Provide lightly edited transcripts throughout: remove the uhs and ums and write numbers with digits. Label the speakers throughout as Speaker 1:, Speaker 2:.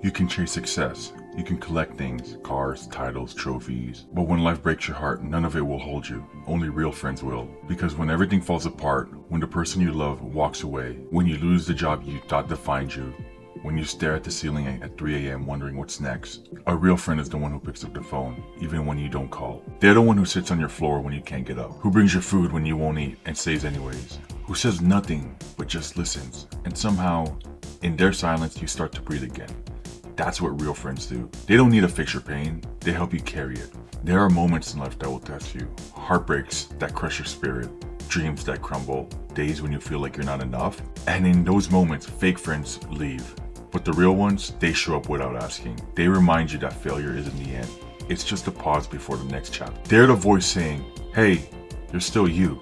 Speaker 1: You can chase success. You can collect things, cars, titles, trophies. But when life breaks your heart, none of it will hold you. Only real friends will. Because when everything falls apart, when the person you love walks away, when you lose the job you thought defined you, when you stare at the ceiling at 3 a.m. wondering what's next, a real friend is the one who picks up the phone, even when you don't call. They're the one who sits on your floor when you can't get up, who brings your food when you won't eat and stays anyways, who says nothing but just listens. And somehow, in their silence, you start to breathe again. That's what real friends do. They don't need to fix your pain, they help you carry it. There are moments in life that will test you, heartbreaks that crush your spirit, dreams that crumble, days when you feel like you're not enough. And in those moments, fake friends leave. But the real ones, they show up without asking. They remind you that failure isn't the end. It's just a pause before the next chapter. They're the voice saying, hey, you're still you.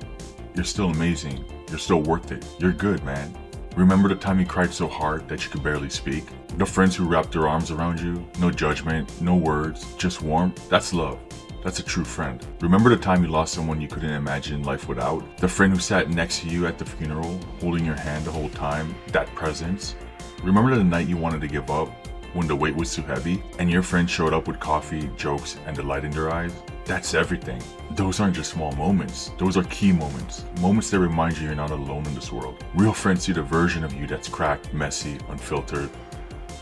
Speaker 1: You're still amazing. You're still worth it. You're good, man. Remember the time you cried so hard that you could barely speak? The friends who wrapped their arms around you? No judgment, no words, just warmth? That's love. That's a true friend. Remember the time you lost someone you couldn't imagine life without? The friend who sat next to you at the funeral, holding your hand the whole time? That presence? Remember the night you wanted to give up, when the weight was too heavy, and your friend showed up with coffee, jokes, and the light in their eyes? That's everything. Those aren't just small moments. Those are key moments. Moments that remind you you're not alone in this world. Real friends see the version of you that's cracked, messy, unfiltered,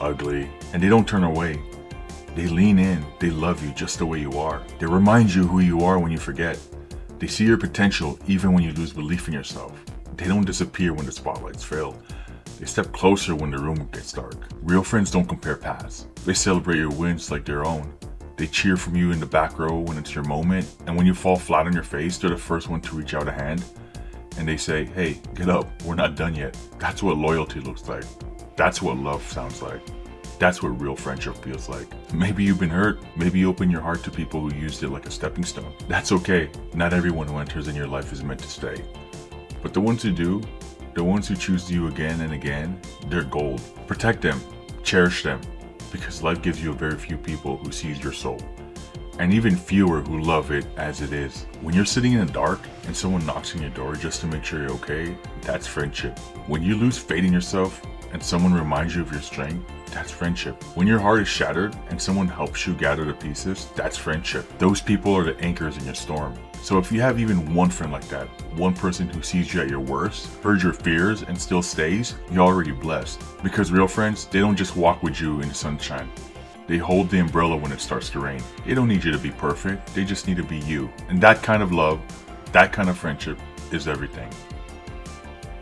Speaker 1: ugly, and they don't turn away. They lean in. They love you just the way you are. They remind you who you are when you forget. They see your potential even when you lose belief in yourself. They don't disappear when the spotlights fail. They step closer when the room gets dark. Real friends don't compare paths. They celebrate your wins like their own. They cheer from you in the back row when it's your moment, and when you fall flat on your face, they're the first one to reach out a hand. And they say, hey, get up, we're not done yet. That's what loyalty looks like. That's what love sounds like. That's what real friendship feels like. Maybe you've been hurt. Maybe you open your heart to people who used it like a stepping stone. That's okay. Not everyone who enters in your life is meant to stay. But the ones who do, the ones who choose you again and again, they're gold. Protect them, cherish them, because life gives you a very few people who sees your soul, and even fewer who love it as it is. When you're sitting in the dark and someone knocks on your door just to make sure you're okay, that's friendship. When you lose faith in yourself and someone reminds you of your strength, that's friendship. When your heart is shattered and someone helps you gather the pieces, that's friendship. Those people are the anchors in your storm. So if you have even one friend like that, one person who sees you at your worst, heard your fears, and still stays, you're already blessed. Because real friends, they don't just walk with you in the sunshine. They hold the umbrella when it starts to rain. They don't need you to be perfect, they just need to be you. And that kind of love, that kind of friendship is everything.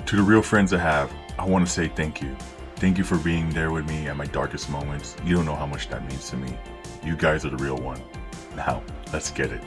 Speaker 1: To the real friends I have, I want to say thank you. Thank you for being there with me at my darkest moments. You don't know how much that means to me. You guys are the real one. Now, let's get it.